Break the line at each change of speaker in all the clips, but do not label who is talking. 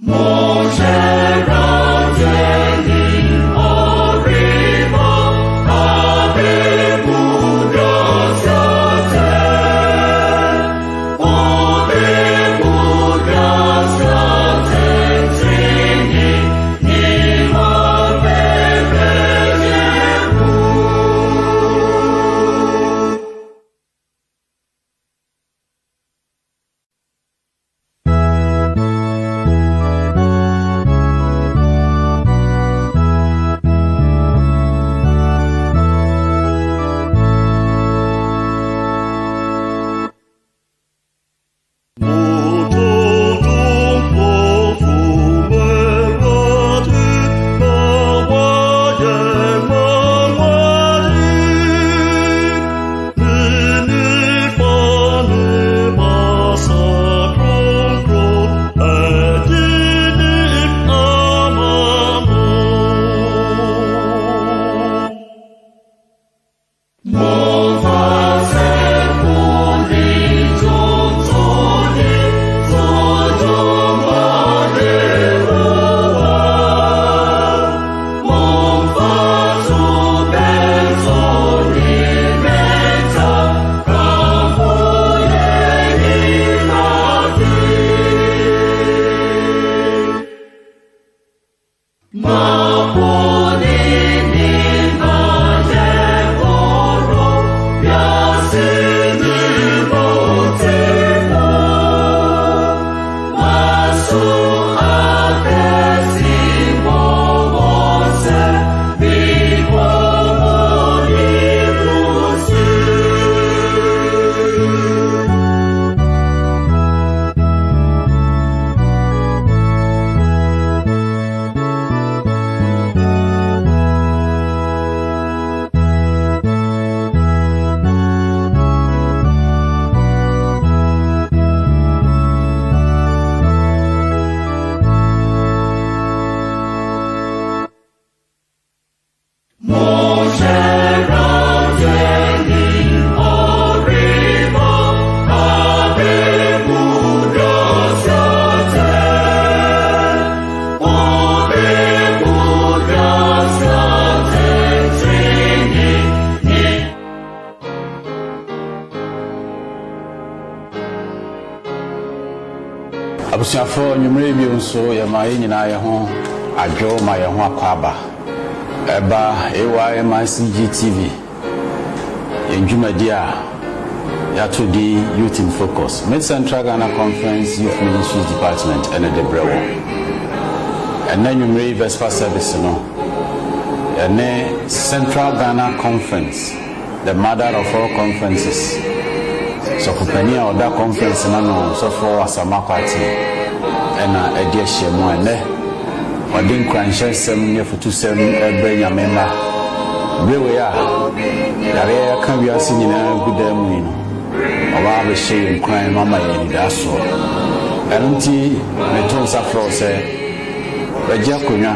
Mon cher Angeli, arriva, avez-vous grâce à terre? Avez-vous grâce à terre, Seigneur, ni
abusuafo nyumre bi nso ya ma nyina ye ho adwo ma ye ho akwaba eba AYMCG-TV enjumadi a ya to di Youth in Focus Mid Central Ghana Conference Youth Ministries Department and the Brewo and then nyumre Vesper service no and Central Ghana Conference, the mother of all conferences. So company or that conference no so for asamakwati ena edi ehemu ene odin kranche sem ne futu sem ebrenya memba brewe ya yare kan wi asi nyina gudam ni no oba be shey nkran mama ye ni da so enunti meton safro se regia konya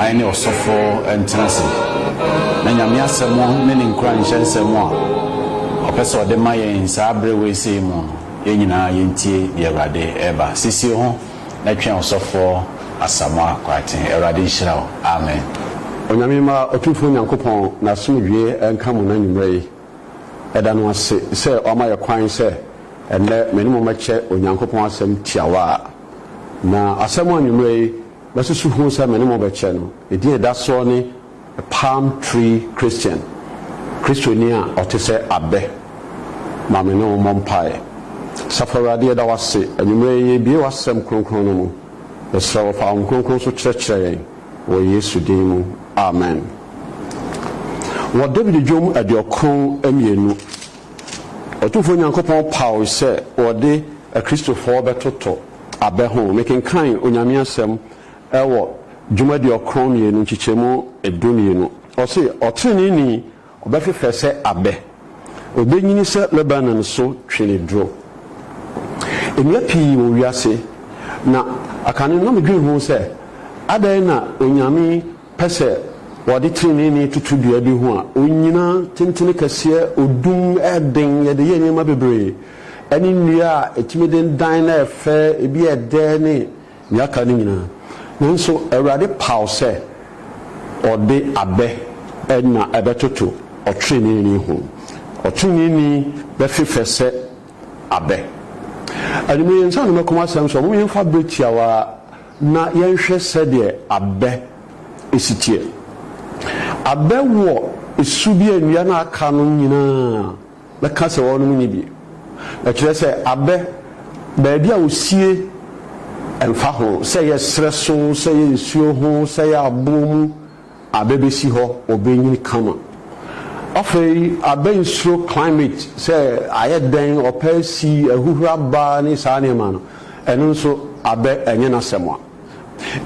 ayne osofo entrance na nyame asemo ne nkranche nsemo Professor de Mayen Sabre we say mo yenyina yentie de Awurade eba sisi ho na twen osofo asama kwate Awurade nhyira wo amen
onyame ma otufo nyankopon na somdwe enka mo na nwumre eda no ase se o ma ye kwan se enne menimo mache onyankopon asem tiawa na asem anwumre basusu ho se menimo beche no edi eda so ni Palm Tree Christian Christiania otese abe mame no mompae safarade da wase anwumre ye bie wasem kronkron no mu esra fa kronkron so kyerɛkyerɛ wo Yesu din mu amen wo David Jom adiokron amienu otufo nyankopɔn paul sɛ wɔde Kristofo bɛtoto abe ho making kan onyame asɛm ɛwɔ Jom adiokron mienu kyikyɛmu edumienu ɔse ɔtene ni obɛfefɛ sɛ abe obenyini sɛ Lebanon so twene duro emia pii wo wiase na akane no medwen ho sɛ adan na onyame pɛsɛ wɔde trene ni tutudua bi ho a onyina tentene kɛseɛ odum ɛden yɛde yɛ nneɛma bebree ɛne nnua a etimi den dan na ɛfɛ ebi ɛdɛ ne yaka ni nyina nanso awurade paw sɛ ɔde abɛ ɛna ɛbɛtoto ɔtrenini ho ɔtrenini bɛfefɛ sɛ abɛ anime yɛnsa no mɛkɔm asɛm so mo yɛmfa bɛtiawa na yɛnhwɛ sɛdeɛ abɛ ɛsitie abɛ wɔ esu bi nnua na aka no nyinaa bɛka sɛ wɔnom ni bi ɛkyerɛ sɛ abɛ baabi a osie ɛmfa ho sɛ yɛ serɛ so sɛ yɛ nsuo ho sɛ yɛ aboɔ mu abɛ bɛsi hɔ ɔbɛnyini kama afei abɛ nsuro climate sɛ ayɛ dɛn ɔpɛ si ahuhura baa ne saa nneɛma no ɛno nso abɛ ɛnyɛ n'asɛm a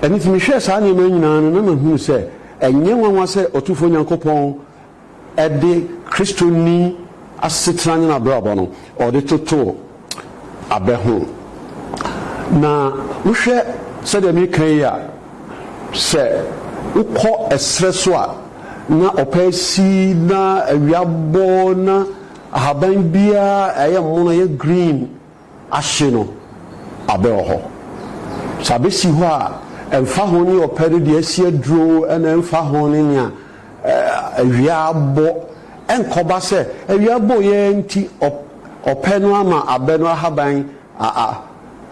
ɛno nti mehwɛ saa nneɛma nyinaa no na mahunu sɛ ɛnyɛ nwanwa sɛ ɔtumfoɔ Nyankopɔn ɛde kristoni asetena ne n'abrabɔ no ɔde toto abɛ ho na wohwɛ sɛdeɛ meka yi a sɛ wokɔ ɛserɛ so a na ɔpɛ si na awiabɔ na ahaban biara ɛyɛ mmono ɛyɛ green ahye no abɛ wɔ hɔ sɛ abɛsi hɔ a ɛmfa ho ne ɔpɛ no deɛ asi aduro ɛna ɛmfa ho ne nea awiabɔ ɛnkɔba sɛ awiabɔ yɛ nti ɔpɛ no ama abɛ no ahaban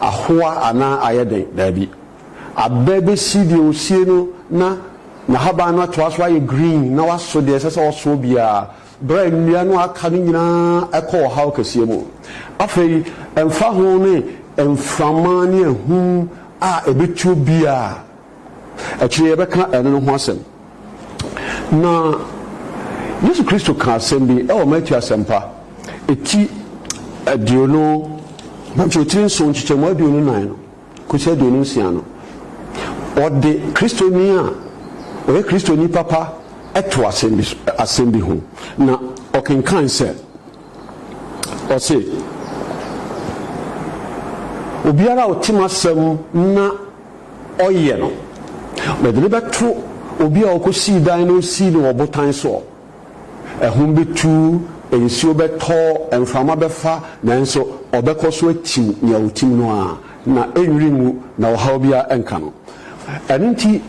ahoa anaa ayɛ den daabi abɛ bɛsi deɛ osie no na n'ahaban no atoa so ayɛ green na waso deɛ ɛsɛ sɛ ɔso biara berɛ nnua no aka no nyinaa ɛkɔ ɔhaw kɛseɛ mu afei ɛmfa ho ne mframa ne ahum a ɛbɛtuo biara akyire yɛbɛka ɛno no ho asɛm na Yesu Kristo ka asɛm bi ɛwɔ Matthew asɛmpa ɛti aduonu matwetiri nso nkyekyɛmu aduonu nan no kɔsi aduonu nsia no ɔde kristoni a ɔyɛ kristoni papa ɛto asɛm bi ho na ɔkenkan sɛ ɔse obiara a ɔtem asɛm na ɔyɛ no bɛde ne bɛto obi a ɔkɔsii dan na ɔsii no wɔ botan soɔ ɛhom bɛtu nsuo bɛtɔ mframa bɛfa nanso ɔbɛkɔ so atim nea ɔtim no a na ɛnwiri mu na ɔhaw biara ɛnka no ɛno nti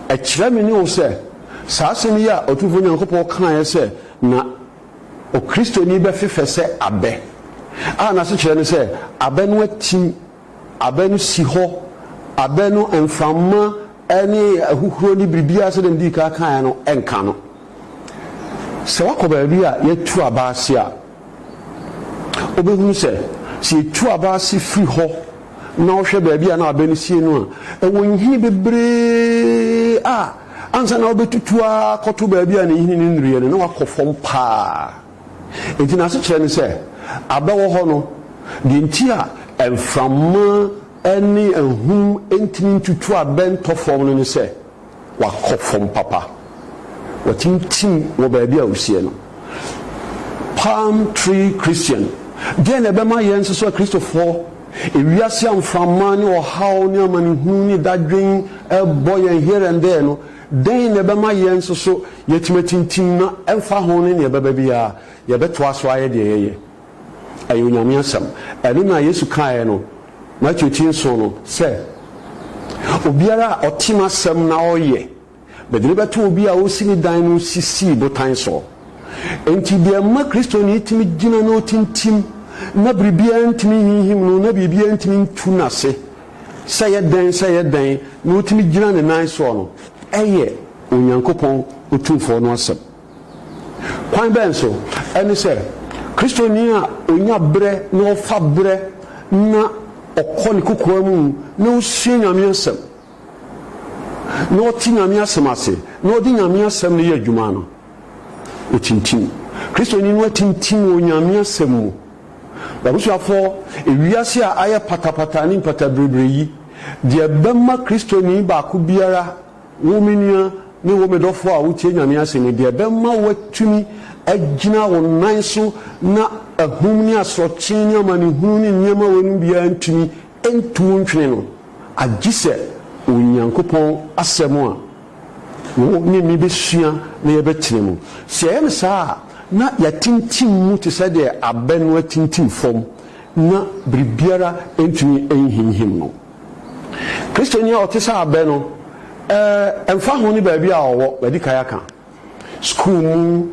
ɛkyerɛ me ne wo sɛ saa asɛm yi a ɔtumfoɔ Nyankopɔn kaeɛ sɛ na okristoni bɛfefɛ sɛ abɛ a na so kyerɛ no sɛ abɛ no atim abɛ no si hɔ abɛ no mframa ɛne ahuhuro ne biribiara sɛ dɛm dii ka kaeɛ no ɛnka no sɛ wakɔ baabi a yɛtu aba ase a wobɛhunu sɛ yɛtu aba ase firi hɔ na wohwɛ baabi a na abɛ no sie no a ɛwɔ nhini bebree a ansa na wobɛtutu a kɔto baabi a ne nhini no nnuriɛ no na wakɔ fam paa enti na ase kyerɛ no sɛ abɛ wɔ hɔ no deɛ nti a mframa ne ahum ntimi ntutu abɛ ntɔ fam no ne sɛ wakɔ fam papa wɔtimtim wɔ baabi a wosie no Palm Tree Christian deɛ na ɛbɛma yɛn nso so a kristofoɔ ewiase amframa ne ɔhaw ne amanehunu ne dadwen ɛbɔ yɛn here and there no den na ɛbɛma yɛn nso so yɛtumi tintim na ɛmfa ho ne ɛbɛba biara yɛbɛtoa so ayɛ deɛ yɛyɛ ɛyɛ Onyame asɛm ɛno na Yesu kaeɛ no Matthew 10 no sɛ obiara a ɔtem asɛm na ɔyɛ bɛdene bɛto obi a ɔsi ne dan no sisi botan so enti deɛ ma kristoni timi gyina na ɔtintim na biribiara ntimi hinhim no na biribiara ntimi ntu n'ase sɛ yɛ dɛn na ɔtimi gyina ne nan soɔ no ɛyɛ Onyankopɔn Otumfoɔ no asɛm kwan bɛn so ɛne sɛ kristoni a ɔnya berɛ na ɔfa berɛ na ɔkɔ ne kokoa mu na ɔsua Nyame asɛm na ɔte Nyame asɛm ase na ɔde Nyame asɛm no yɛ adwuma no ɔtintim kristoni no atintim wɔ Nyame asɛm mu babusuafoɔ ewiase a ayɛ patapata ne mpata bebree yi deɛ bɛma kristoni baako biara wɔmenua ne wɔmedɔfoɔ a wotie Nyame asɛm no deɛ bɛma watumi agyina wo nan so na ahum ne asorɔkye ne amanehunu ne nneɛma wɔnom biara ntumi ɛntu ntwene no agye sɛ Onyankopɔn asɛm a wo ne mi bɛsua na yɛbɛtene mu sɛ ɛyɛ no saa na yɛtintim mu te sɛ deɛ abɛ no atintim fam na biribiara ntumi ɛnhinhim no Kristoni a ɔte sɛ abɛ no ɛmfa ho ne baabi a ɔwɔ bɛdi kae aka school mu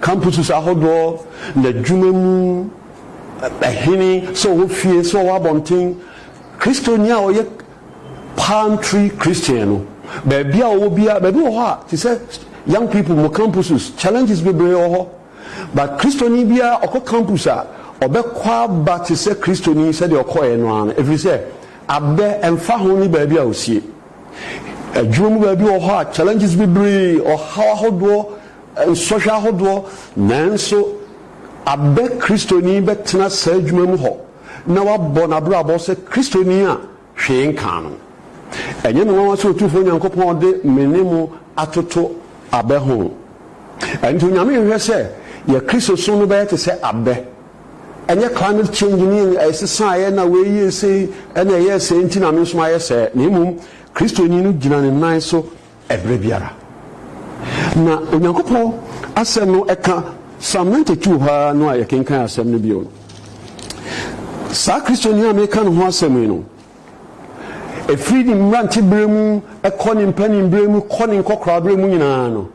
campuses ahodoɔ n'adwuma mu ɛhene sɛ ɔwɔ fie sɛ ɔwɔ abɔnten Kristoni a ɔyɛ palm tree Christian no baabi a ɔwɔ bia baabi wɔ hɔ a te sɛ young people mo campuses challenges bebree wɔ hɔ but Kristoni bia ɔkɔ campus a ɔbɛkɔ aba te sɛ Kristoni sɛdeɛ ɔkɔɛ no ano ɛfiri sɛ abɛ ɛmfa ho ne baabi a ɔsie adwuma mu baabi wɔ hɔ a challenges bebree ɔhaw ahodoɔ nsɔhwɛ ahodoɔ nanso abɛ Kristoni bɛtena saa adwuma mu hɔ na wabɔ n'abrabɔ sɛ Kristoni a hwee nka no ɛnyɛ no wɔn sɛ otumfoɔ Nyankopɔn de mene mu atoto abɛ ho ɛnti Onyame hwɛ sɛ yɛ Kristo so no bɛyɛ te sɛ abɛ ɛnyɛ climate change ni ɛsesaeɛ na wɔyɛ sɛ ɛna ɛyɛ sɛ nti na me nso ayɛ sɛ na mmom Kristoni no gyina ne nan so ɛberɛ biara na Onyankopɔn asɛm no ɛka Psalm 92 hɔ no a yɛkenkan asɛm no bio saa Kristoni a meka no ho asɛm yi no ɛfiri ne mmerante berɛ mu ɛkɔ ne mpanin berɛ mu kɔ ne nkɔkora berɛ mu nyinaa no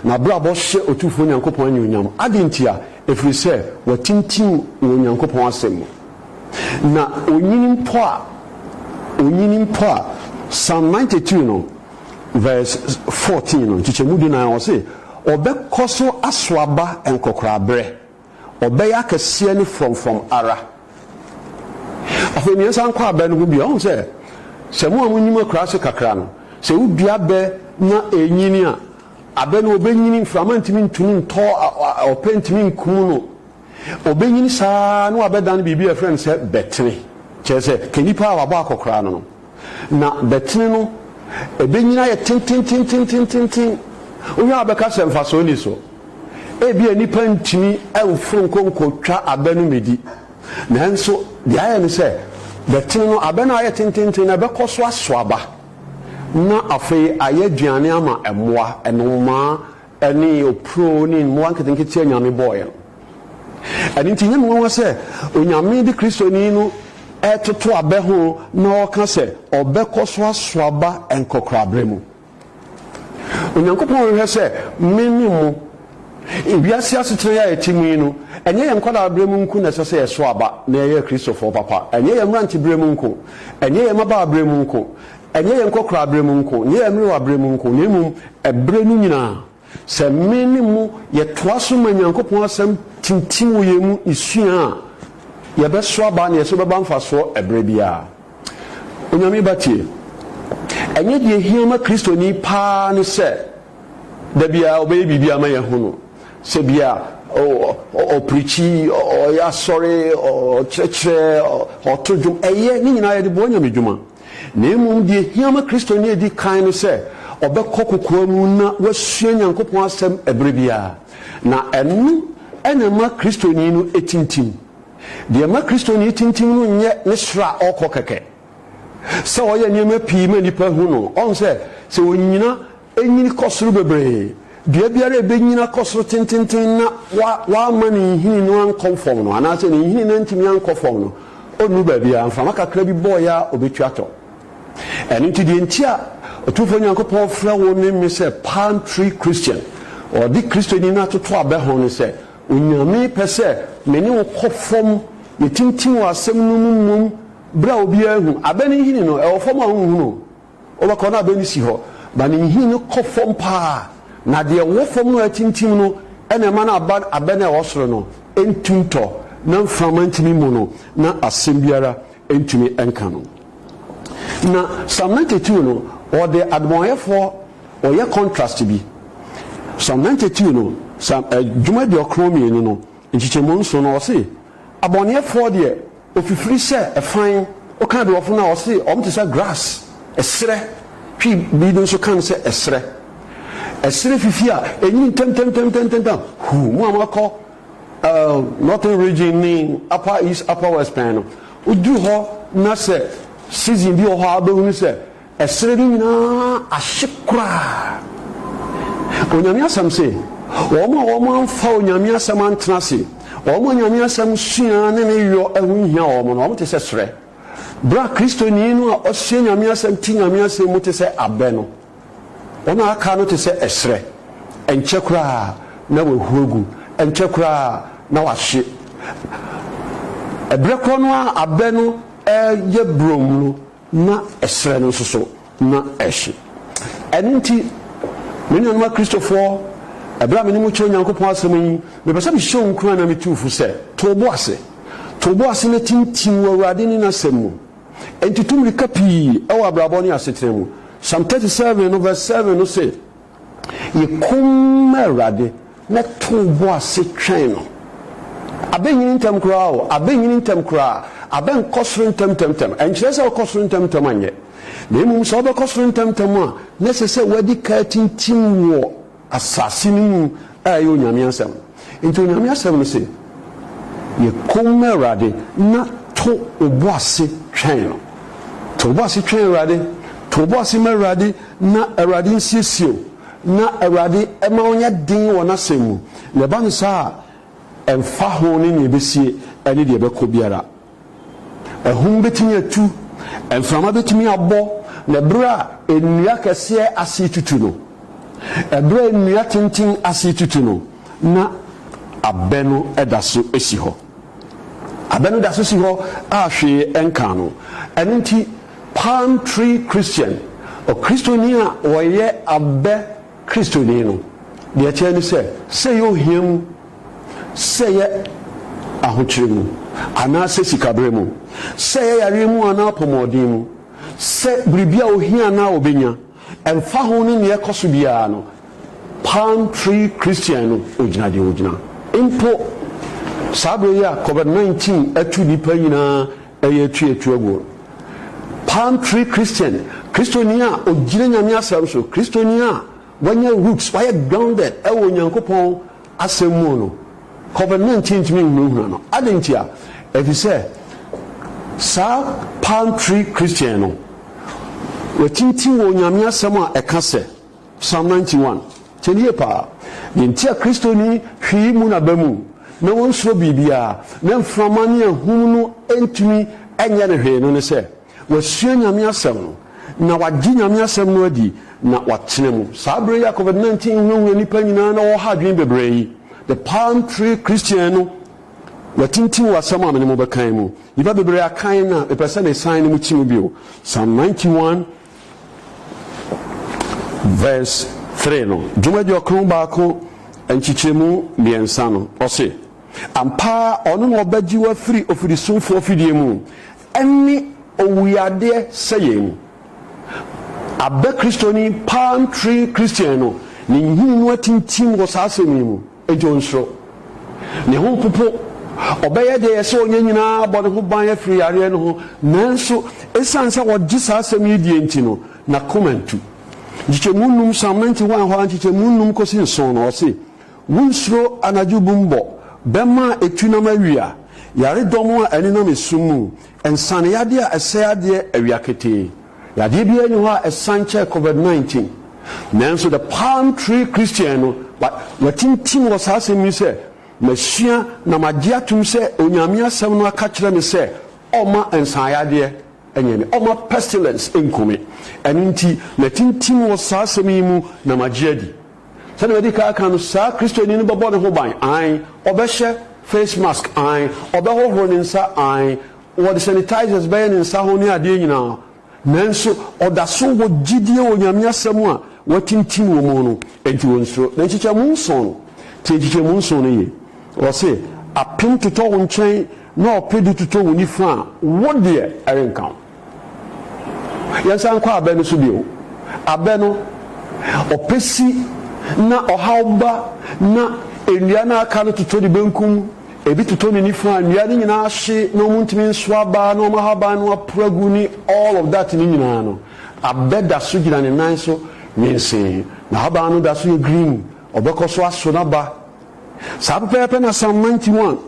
na abrabɔ hyɛ Otumfoɔ Nyankopɔn anyonyam ade nti a ɛfiri sɛ watintim wɔ Nyankopɔn asɛm mu na onyini mpo a Psalm 92 no verse 14 no nkyekyɛmu di nan ɔse ɔbɛkɔ so aso aba nkɔkora berɛ ɔbɛyɛ akɛseɛ ne frɔmfrɔm ara afei mmiɛnsa nkɔ abɛ no ho bia ɔhu sɛ mo a monyim akura se kakra no sɛ wodua bɛ na ɛnyini a abɛ no ɔbɛnyini mframa ntimi ntumi ntɔ ɔpɛ ntimi nkum no ɔbɛnyini saa na wabɛda no biribi a ɛfrɛ no sɛ bɛtene kyerɛ sɛ kanipa a wabɔ akɔkora no na bɛtene no ɛbɛnyini ayɛ tentententententen wohwɛ a bɛka sɛ mfasoɔ ni so ebia nipa ntumi ɛmforo nkɔnkɔtwa abɛ no medi nanso deɛ ayɛ no sɛ bɛtene no abɛ no ayɛ tententen na ɛbɛkɔ so aso aba na afei ayɛ aduane ama ɛmmoa ɛnomaa ɛne opuro ne mmoa nketenkete Nyame bɔɔyɛ no ɛno nti nyɛ mmoa sɛ Onyame de Kristoni no ɛtoto abɛ ho na ɔka sɛ ɔbɛkɔ so aso aba nkɔkoraberɛ mu Onyankopɔn hwɛ sɛ mene mo wiase asetena yɛ ɛti mu yi no ɛnyɛ yɛ nkɔda berɛ mu nko na ɛsɛ sɛ yɛso aba na ɛyɛ Kristofoɔ papa ɛnyɛ yɛ mmerante berɛ mu nko ɛnyɛ yɛ mmabaa berɛ mu nko ɛnyɛ yɛ nkɔkora berɛ mu nko ɛnyɛ yɛ mmerewa berɛ mu nko na mmom ɛberɛ no nyinaa sɛ me ne mo yɛtoa so ma Nyankopɔn asɛm tintim wɔ yɛn mu esua a yɛbɛso aba na yɛso bɛba mfasoɔ ɛberɛ biara Onyame batie ɛnyɛ deɛ hia ma Kristoni paa ne sɛ da biara ɔbɛyɛ biribi ama yɛn ho no sɛ bia ɔprikyi ɔyɛ asɔre ɔkyerɛkyerɛ ɔto dwom ɛyɛ ne nyinaa yɛde boɔ Nyame dwuma na mmom deɛ hia ma Kristoni adi kan no sɛ ɔbɛkɔ kokoa mu na wasua Nyankopɔn asɛm ɛberɛ biara na ɛno ɛna ma Kristoni no ɛtintim deɛ ma Kristoni tintim no nyɛ ne soro a ɔkɔ kɛkɛ sɛ ɔyɛ nneɛma pii ma nipa hu no ɔhu sɛ ɔnyina ɛnyini kɔ soro bebree dua biara ɛbɛnyina kɔ soro tententen na waama ne nhini no ankɔ fam no anaasɛ ne nhini no antumi ankɔ fam no ɔnnu baabi a mframa kakra bi bɔɔyɛ a ɔbɛtwa atɔ ɛno nti deɛ nti a Otumfoɔ Nyankopɔn frɛ wo ne me sɛ palm tree Christian ɔde Kristoni no atoto abɛ ho no sɛ Onyame pɛ sɛ me ne wo kɔ fam yɛtintim wɔ asɛm no mu mmom berɛ a obiara hu abɛ ne nhini no ɛwɔ fam a wohu no wobɛkɔ no abɛ no si hɔ ba ne nhini no kɔ fam paa na deɛ wɔ fam no atintim no ɛna ɛma no abɛ no ɛwɔ soro no ɛntuntɔ na mframa ntumi mu no na asɛm biara ɛntumi ɛnka no na Psalm 92 no ɔde adɔmɔyɛfoɔ ɔyɛ contrast bi Psalm 92 no dwuma deɛ ɔkron mmienu no nkyekyɛmu nso no ɔse abɔneɛfoɔ deɛ ofifiri sɛ ɛfan ɔka de wɔfo no a ɔse ɔmo te sɛ grass ɛserɛ twi bi no nso ka no sɛ ɛserɛ fifi a ɛnyini ntɛmtɛmtɛmtɛmtɛm mu a makɔ northern region ne upper east upper west pan no woduru hɔ na sɛ season bi wɔ hɔ a wobɛhu no sɛ ɛserɛ no nyinaa ahye koraa Onyame asɛm se wɔn amfa Onyame asɛm antena se wɔn Onyame asɛm sua ne yɔ ɛho hia wɔn no wɔn te sɛ serɛ bra kristoni no a ɔhyɛ nyame asɛm ti nyame asɛm mu te sɛ abɛ no ɔno aka no te sɛ ɛsrɛ ɛnkyɛ koraa na wahuagu ɛnkyɛ koraa na wahye ɛbrɛ korɔ no a abɛ no ɛyɛ brom no na ɛsrɛ no nso so na ɛhye ɛno nti me nuanom akristofoɔ ɛbrɛ a mene mu kyerɛ onyankopɔn asɛm yi mepɛ sɛ mehyɛ wo nkura na metuwfo sɛ to bo ase na tintim wɔ awurade ne n'asɛm mu ɛnti to mmirika pii ɛwɔ abrabɔ ne asetena mu Psalm 37 no verse 7 no sɛ yɛkom ma awurade na to bo ase twɛn no abɛnyini ntɛm koraa o abɛnyini ntɛm koraa abɛnkɔ soro ntɛmtɛmtɛm ɛnkyerɛ sɛ wokɔ soro ntɛmtɛm anyɛ na mmom sɛ wobɛkɔ soro ntɛmtɛm a na ɛsɛ sɛ wadi kaa tintim wɔ asase no mu a ɛyɛ onyame asɛm nti onyame asɛm no sɛ yɛkom ma awurade na to bo ase twɛn no to bo ase twɛn awurade to bo ase ma awurade na awurade nsiesie na awurade ɛma ɔnyɛ den wɔ n'asɛm mu na ɛba no saa a ɛmfa ho ne nea ɛbɛsie ɛne deɛ ɛbɛkɔ biara ɛhom bɛtumi atu ɛmframa bɛtumi abɔ na ɛberɛ a nnua kɛseɛ ase tutu no ɛberɛ a nnua tenten ase tutu no na abɛ no ɛda so si hɔ abɛ no da so si hɔ a hwee ɛnka no ɛno nti palm tree christian ɔkristoni a wɔyɛ abɛ kristoni no deɛ kyerɛ ne sɛ yɛ ohia mu sɛ yɛ ahokyere mu anaasɛ sikaberɛ mu sɛ yɛ yareɛ mu anaa apɔmɔden mu sɛ biribi a ohia anaa obɛnya ɛmfa ho ne neɛ ɛkɔ so biara no palm tree christian no ogyina deɛ ogyina mpo saa berɛ yi a covid-19 atu nnipa nyinaa ɛyɛ atu aguo palm tree christian kristoni a ogyina nyame asɛm so kristoni a wanya roots wayɛ grounded ɛwɔ onyankopɔn asɛm mu no covid-19 ntumi nhunahuna no ade nti a ɛfi sɛ saa palm tree christian no watintim wɔ onyame asɛm a ɛka sɛ Psalm 91 kyɛne yie paa yɛnti a kristoni hwee mu na ba mu na wɔnsuro biribiara na mframa ne ahum no ntumi ɛnyɛ ne hwee no ne sɛ wasua nyame asɛm no na wagye nyame asɛm no adi na watena mu saa berɛ yi a covid-19 hunahuna nnipa nyinaa na wɔha adwene bebree yi the palm tree christian no watintim wɔ asɛm a mene mo bɛkan mu nnipa bebree akan na ɛpɛ sɛ ne san no mu kyi mu bio Psalm 91 verse 3 no dwumadie ɔkron baako nkyekyerɛmu mmiɛnsa no ɔse ampa ɔno na ɔbɛgye wafiri ofirisomfoɔ fidie mu ɛne owuyadeɛ sɛ yɛn mu abɛ kristoni palm tree christian no ne nhini no atintim wɔ saa asɛm yi mu ɛgye nsoro ne ho popo ɔbɛyɛ deɛ yɛsɛ ɔnyɛ nyinaa bɔ ne ho ban afiri yareɛ no ho nanso ɛsiane sɛ wɔgye saa asɛm yi die nti no nakoma ntu nkyekyɛmu num Psalm 91 hɔ a nkyekyɛmu num kɔsi nson no ɔse wonsuro anadwo bum bɔ bɛma a ɛtu nam awia yaredɔm a ɛne nam esum mu nsaneyadeɛ a ɛsɛ adeɛ awia ketee yadeɛ biara ni hɔ a ɛsan kyɛ covid-19 nanso the palm tree christian no watintim wɔ saa asɛm yi sɛ masua na magye atom sɛ onyame asɛm no aka kyerɛ me sɛ ɔma nsaneyadeɛ ɛnyɛ me ɔma pestilence nkome ɛno nti matintim wɔ saa asɛm yi mu na magye adi sɛne wadi ka aka no saa kristoni no bɛbɔ ne ho ban an ɔbɛhyɛ face mask an ɔbɛhohoro ne nsa an wɔde sanitizers bɛyɛ ne nsa ho ne adeɛ nyinaa nanso ɔda so wɔ gyidie wɔ nyame asɛm a watintim wɔ mu no enti wɔ nsuro na nkyekyɛmu nson no te nkyekyɛmu nson no yie wɔse apem totɔ wo nkyɛn na ɔpɛ de totɔ wo nifa a wo deɛ ɛrenka wo yɛnsa nkɔ abɛ no so bio abɛ no ɔpɛ si na ɔhaw ba na nnua no aka no totɔ de benkum ebi totɔ ne nifa a nnua no nyinaa ahye na ɔmo ntumi nso aba na ɔmo ahaba no apora gu ni all of that ne nyinaa no abɛ da so gyina ne nan so nwensee na haba no da so yɛ green ɔbɛkɔ so aso n'aba saa pɛpɛɛpɛ na Psalm 91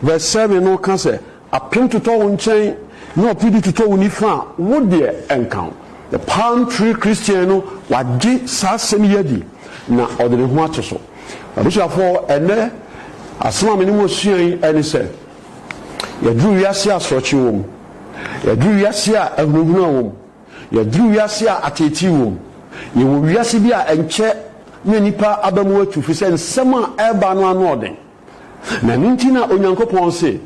verse 7 no ka sɛ apem totɔ wo nkyɛn na ɔpidi totɔ wo nifa a wo deɛ ɛnka wo the palm tree christian no wagye saa asɛm yi adi na ɔde ne ho ato so abusuafoɔ ɛnɛ asɛm a mene mu osua yi ɛne sɛ yɛduru wiase asorɔkye wɔ mu yɛduru wiase a ahunahuna wɔ mu, yɛduru wiase a atete wɔ mu, yɛwɔ wiase bi a ɛnkyɛ na nipa aba mu atu fi sɛ nsɛm a ɛreba no ano ɔden. Na ne nti na Onyankopɔn se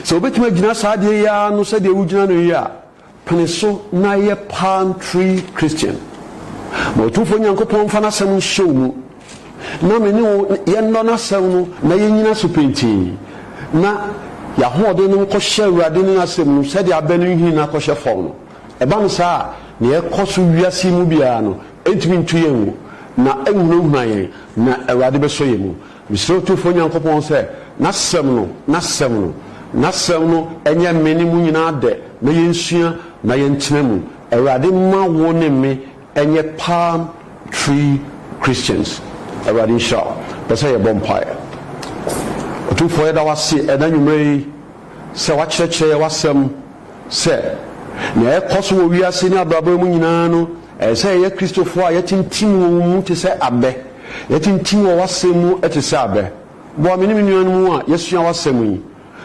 sɛ wobɛtumi agyina saa deɛ yi ara no sɛdeɛ wogyina no yi a pene so na yɛ palm tree Christian. Ma Otumfoɔ Onyankopɔn mfa n'asɛm nhyɛ wo mu na me ne wo yɛnnɔ n'asɛm no na yɛnyina so pentii na yɛahoɔden no nkɔhyɛ Awurade ne n'asɛm no sɛdeɛ abɛ no nhini no akɔhyɛ fam no. ɛba no saa a na yɛkɔ so wiase mu biara no ɛntumi ntu yɛn wo na ɛnhunahuna yɛn na Awurade bɛsɔ yɛn mu. Mesrɛ Otumfoɔ Onyankopɔn sɛ n'asɛm no ɛnyɛ me ne mu nyinaa dɛ na yɛnsua na yɛntena mu. Awurade ma wo ne me ɛnyɛ palm tree Christians. Awurade nhyira wo. Pɛ sɛ yɛbɔ mpaeɛ. Otumfoɔ yɛda wase ɛda nnwummerɛ yi sɛ wakyerɛkyerɛ w'asɛm sɛ nea ɛkɔ so wɔ wiase ne abrabɔ mu nyinaa no ɛyɛ sɛ ɛyɛ Kristofoɔ a yɛtintim wɔ wo mu te sɛ abɛ, yɛtintim wɔ w'asɛm mu te sɛ abɛ. Boa me ne me nuanom mu a yɛsua w'asɛm yi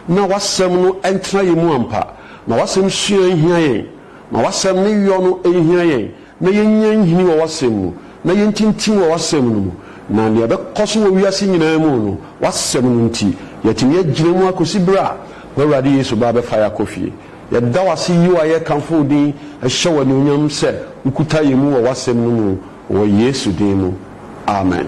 na w'asɛm no ɛntena yɛn mu ampa, ma w'asɛm sua nhia yɛn, ma w'asɛm ne yɔ no nhia yɛn, na yɛnya nhini wɔ w'asɛm mu, na yɛntintim wɔ w'asɛm no mu, na nea ɛbɛkɔ so wɔ wiase nyinaa mu no w'asɛm no nti yɛtumi agyina mu akɔsi berɛ a w'Awurade Yesu ba bɛfa yɛ akɔ fie. Yɛda w'ase yi wɔ a yɛkamfo wo din ɛhyɛ w'anuonyam sɛ wokuta yɛn mu wɔ w'asɛm no mu wɔ Yesu din mu. Amen.